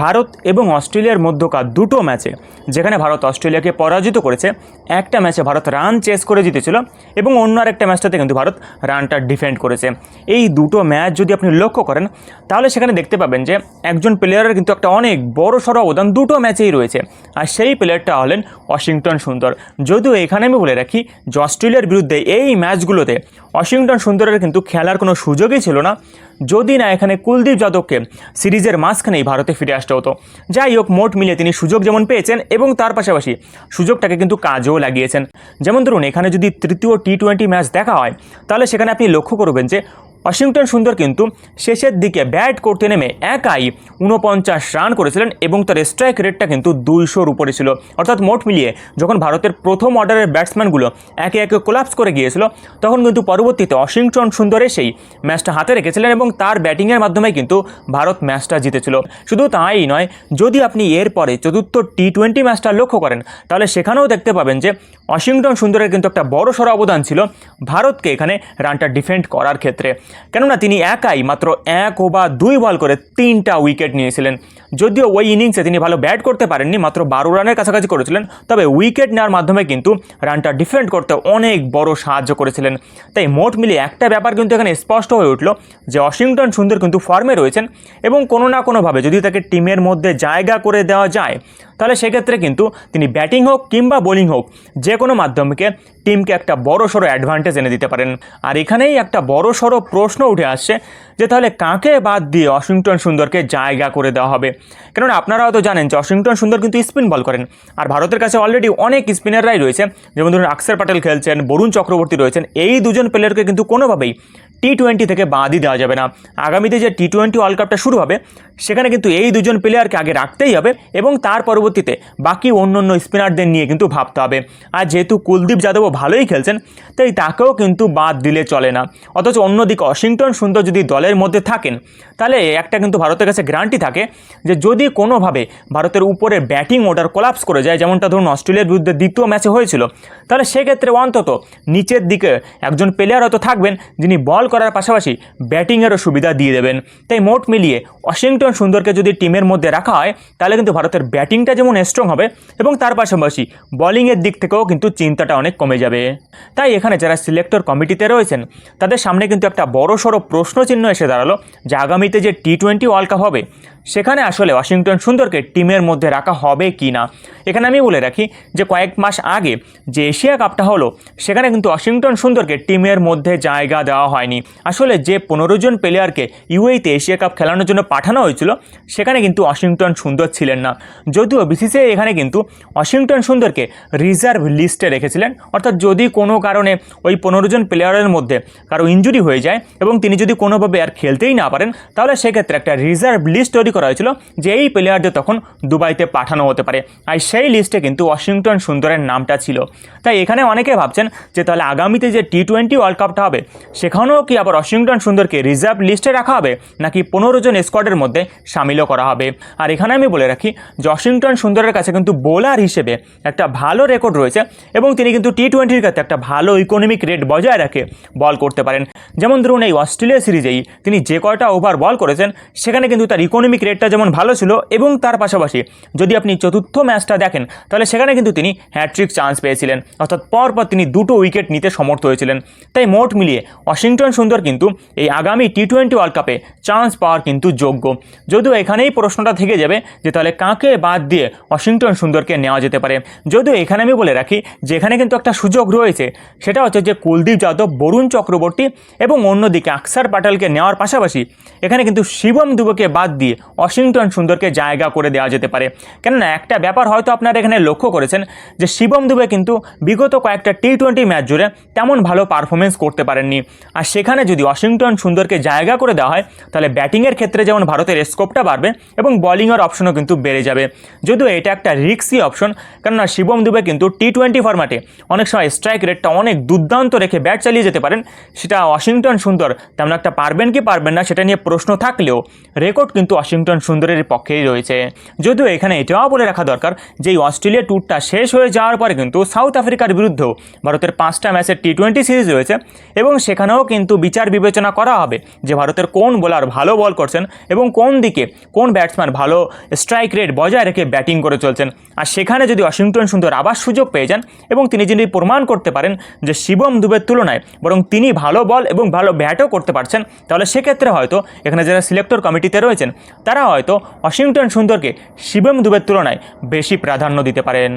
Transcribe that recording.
ভারত এবং অস্ট্রেলিয়ার মধ্যকার দুটো ম্যাচে যেখানে ভারত অস্ট্রেলিয়াকে পরাজিত করেছে, একটা ম্যাচে ভারত রান চেস করে জিতেছিল এবং অন্য আরেকটা ম্যাচটাতে কিন্তু ভারত রানটা ডিফেন্ড করেছে। এই দুটো ম্যাচ যদি আপনি লক্ষ্য করেন তাহলে সেখানে দেখতে পাবেন যে একজন প্লেয়ারের কিন্তু একটা অনেক বড় সড়ো অবদান দুটো ম্যাচেই রয়েছে, আর সেই প্লেয়ারটা হলেন ওয়াশিংটন সুন্দর। যদিও এখানে আমি বলে রাখি যে অস্ট্রেলিয়ার বিরুদ্ধে এই ম্যাচগুলোতে ওয়াশিংটন সুন্দরের কিন্তু খেলার কোনো সুযোগই ছিল না, যদি না এখানে কুলদীপ যাদবকে সিরিজের মাঝখানেই ভারতে ফিরে আসতে হতো। যাই হোক, মোট মিলিয়ে তিনি সুযোগ যেমন পেয়েছেন এবং তার পাশাপাশি সুযোগটাকে কিন্তু কাজেও লাগিয়েছেন। যেমন ধরুন, এখানে যদি তৃতীয় টি-20 ম্যাচ দেখা হয় তাহলে সেখানে আপনি লক্ষ্য করবেন যে ওয়াশিংটন সুন্দর কিন্তু শেষের দিকে ব্যাট করতে নেমে একাই 49 রান করেছিলেন এবং তার স্ট্রাইক রেটটা কিন্তু 200-র উপরে ছিল। অর্থাৎ মোট মিলিয়ে যখন ভারতের প্রথম অর্ডারের ব্যাটসম্যানগুলো একে একে কোলাপস করে গিয়েছিল, তখন কিন্তু পরবর্তীতে ওয়াশিংটন সুন্দর এসেই ম্যাচটা হাতে রেখেছিলেন এবং তার ব্যাটিংয়ের মাধ্যমে কিন্তু ভারত ম্যাচটা জিতেছিল। শুধু তাই নয়, যদি আপনি এরপরে চতুর্থ টি-20 ম্যাচটা লক্ষ্য করেন তাহলে সেখানেও দেখতে পাবেন যে ওয়াশিংটন সুন্দরের কিন্তু একটা বড় সড়ো অবদান ছিল ভারতকে এখানে রানটা ডিফেন্ড করার ক্ষেত্রে। কেননা তিনি একাই মাত্র 1 ওভার 2 বল করে 3টা উইকেট নিয়েছিলেন। যদিও ওই ইনিংসে তিনি ভালো ব্যাট করতে পারেননি, মাত্র 12 রানের কাছাকাছি করেছিলেন, তবে উইকেট নেওয়ার মাধ্যমে কিন্তু রানটা ডিফেন্ড করতে অনেক বড় সাহায্য করেছিলেন। তাই মোট মিলিয়ে একটা ব্যাপার কিন্তু এখানে স্পষ্ট হয়ে উঠল যে ওয়াশিংটন সুন্দর কিন্তু ফর্মে রয়েছেন এবং কোনো না কোনোভাবে যদি তাকে টিমের মধ্যে জায়গা করে দেওয়া যায় তাহলে সেক্ষেত্রে কিন্তু তিনি ব্যাটিং হোক কিংবা বোলিং হোক যে কোনো মাধ্যমকে টিমকে একটা বড় সড়ো অ্যাডভান্টেজ এনে দিতে পারেন। আর এখানেই একটা বড় সড়ো প্রশ্ন উঠে আসছে যে তাহলে কাকে বাদ দিয়ে ওয়াশিংটন সুন্দরকে জায়গা করে দেওয়া হবে। কেননা আপনারাও তো জানেন যে ওয়াশিংটন সুন্দর কিন্তু স্পিন বল করেন, আর ভারতের কাছে অলরেডি অনেক স্পিনাররাই রয়েছে, যেমন ধরুন অক্ষর প্যাটেল খেলছেন, বরুণ চক্রবর্তী রয়েছেন। এই দুজন প্লেয়ারকে কিন্তু কোনোভাবেই টি-20 থেকে বাদই দেওয়া যাবে না। আগামীতে যে টি-20 ওয়ার্ল্ড কাপটা শুরু হবে সেখানে কিন্তু এই দুজন প্লেয়ারকে আগে রাখতেই হবে এবং তার পরবর্তীতে বাকি অন্য স্পিনারদের নিয়ে কিন্তু ভাবতে হবে। আর যেহেতু কুলদীপ যাদবও ভালোই খেলছেন, তাই তাকেও কিন্তু বাদ দিলে চলে না। অথচ অন্যদিকে ওয়াশিংটন সুন্দর যদি দলের মধ্যে থাকেন তাহলে একটা কিন্তু ভারতের কাছে গ্যারান্টি থাকে যে যদি কোনোভাবে ভারতের উপরে ব্যাটিং অর্ডার কোলাপস করে যায়, যেমনটা ধরুন অস্ট্রেলিয়ার বিরুদ্ধে দ্বিতীয় ম্যাচে হয়েছিল, তাহলে সেক্ষেত্রে অন্তত নিচের দিকে একজন প্লেয়ার হয়তো থাকবেন যিনি বল করার পাশাপাশি ব্যাটিংয়েরও সুবিধা দিয়ে দেবেন। তাই মোট মিলিয়ে ওয়াশিংটন সুন্দরকে যদি টিমের মধ্যে রাখা হয় তাহলে কিন্তু ভারতের ব্যাটিংটা যেমন স্ট্রং হবে এবং তার পাশাপাশি বোলিংয়ের দিক থেকেও কিন্তু চিন্তাটা অনেক কমে যাবে। তাই এখানে যারা সিলেক্টর কমিটিতে রয়েছেন তাদের সামনে কিন্তু একটা বড় সড়ো প্রশ্নচিহ্ন এসে দাঁড়ালো যে আগামীতে যে টি-20 ওয়ার্ল্ড কাপ হবে সেখানে আসলে ওয়াশিংটন সুন্দরকে টিমের মধ্যে রাখা হবে কি না। এখানে আমি বলে রাখি যে কয়েক মাস আগে যে এশিয়া কাপটা হলো সেখানে কিন্তু ওয়াশিংটন সুন্দরকে টিমের মধ্যে জায়গা দেওয়া হয়নি। আসলে যে 15 জন প্লেয়ারকে ইউএইতে এশিয়া কাপ খেলানোর জন্য পাঠানো হয়েছিল সেখানে কিন্তু ওয়াশিংটন সুন্দর ছিলেন না। যদিও বিসিসিআই এখানে কিন্তু ওয়াশিংটন সুন্দরকে রিজার্ভ লিস্টে রেখেছিলেন, অর্থাৎ যদি কোনো কারণে ওই 15 জন প্লেয়ারের মধ্যে কারো ইনজুরি হয়ে যায় এবং তিনি যদি কোনোভাবে আর খেলতেই না পারেন তাহলে সেক্ষেত্রে একটা রিজার্ভ লিস্ট তৈরি করা হয়েছিল যে এই প্লেয়ারদের তখন দুবাইতে পাঠানো হতে পারে, আর সেই লিস্টে কিন্তু ওয়াশিংটন সুন্দরের নামটা ছিল। তাই এখানে অনেকে ভাবছেন যে তাহলে আগামীতে যে টি-20 ওয়ার্ল্ড কাপটা হবে সেখানেও কি আবার ওয়াশিংটন সুন্দরকে রিজার্ভ লিস্টে রাখা হবে নাকি 15 জন স্কোয়াডের মধ্যে সামিলও করা হবে। আর এখানে আমি বলে রাখি যে ওয়াশিংটন সুন্দরের কাছে কিন্তু বোলার হিসেবে একটা ভালো রেকর্ড রয়েছে এবং তিনি কিন্তু টি-20 কাছে একটা ভালো ইকোনমিক রেট বজায় রাখে বল করতে পারেন। যেমন ধরুন এই অস্ট্রেলিয়া সিরিজেই তিনি যে কয়টা ওভার বল করেছেন সেখানে কিন্তু তার ইকোনমিক রেটটা যেমন ভালো ছিল এবং তার পাশাপাশি যদি আপনি চতুর্থ ম্যাচটা দেখেন তাহলে সেখানে কিন্তু তিনি হ্যাট্রিক চান্স পেয়েছিলেন, অর্থাৎ পরপর তিনি 2টো উইকেট নিতে সমর্থ হয়েছিলেন। তাই মোট মিলিয়ে ওয়াশিংটন সুন্দর কিন্তু এই আগামী টি-20 ওয়ার্ল্ড কাপে চান্স পাওয়ার কিন্তু যোগ্য। যদিও এখানেই প্রশ্নটা থেকে যাবে যে তাহলে কাকে বাদ দিয়ে ওয়াশিংটন সুন্দরকে নেওয়া যেতে পারে। যদিও এখানে আমি বলে রাখি যে এখানে কিন্তু একটা সুযোগ রয়েছে, সেটা হচ্ছে যে কুলদীপ যাদব, বরুণ চক্রবর্তী এবং অন্যদিকে অক্ষর প্যাটেলকে নেওয়ার পাশাপাশি এখানে কিন্তু শিবম দুবেকে বাদ দিয়ে ওয়াশিংটন সুন্দরকে জায়গা করে দেওয়া যেতে পারে। কেননা একটা ব্যাপার হয়তো আপনারা এখানে লক্ষ্য করেছেন যে শিবম দুবে কিন্তু বিগত কয়েকটা টি-20 ম্যাচ জুড়ে তেমন ভালো পারফরমেন্স করতে পারেননি, আর সেখানে যদি ওয়াশিংটন সুন্দরকে জায়গা করে দেওয়া হয় তাহলে ব্যাটিংয়ের ক্ষেত্রে যেমন ভারতের স্কোপটা বাড়বে এবং বোলিংয়ের অপশনও কিন্তু বেড়ে যাবে। যদিও এটা একটা রিস্কি অপশন, কেননা শিবম দুবে কিন্তু টি-20 ফরম্যাটে অনেক সময় স্ট্রাইক রেটটা অনেক দুর্দান্ত রেখে ব্যাট চালিয়ে যেতে পারেন, সেটা ওয়াশিংটন সুন্দর তেমন একটা পারবেন কি পারবেন না সেটা নিয়ে প্রশ্ন থাকলেও রেকর্ড কিন্তু ওয়াশিংটন ওয়াশিংটন সুন্দরের পক্ষেই রয়েছে। যদিও এখানে এটাও বলে রাখা দরকার যে এই অস্ট্রেলিয়া ট্যুরটা শেষ হয়ে যাওয়ার পরে কিন্তু সাউথ আফ্রিকার বিরুদ্ধেও ভারতের 5টা ম্যাচের টি20 সিরিজ রয়েছে এবং সেখানেও কিন্তু বিচার বিবেচনা করা হবে যে ভারতের কোন বোলার ভালো বল করছেন এবং কোন দিকে কোন ব্যাটসম্যান ভালো স্ট্রাইক রেট বজায় রেখে ব্যাটিং করে চলছেন। আর সেখানে যদি ওয়াশিংটন সুন্দর আবার সুযোগ পেয়ে যান এবং তিনি যদি প্রমাণ করতে পারেন যে শিবম দুবের তুলনায় বরং তিনি ভালো বল এবং ভালো ব্যাটও করতে পারছেন, তাহলে সেক্ষেত্রে হয়তো এখানে যারা সিলেক্টর কমিটিতে রয়েছেন তারা হয়তো ওয়াশিংটন সুন্দরকে শিবম দুবের তুলনায় বেশি প্রাধান্য দিতে পারেন।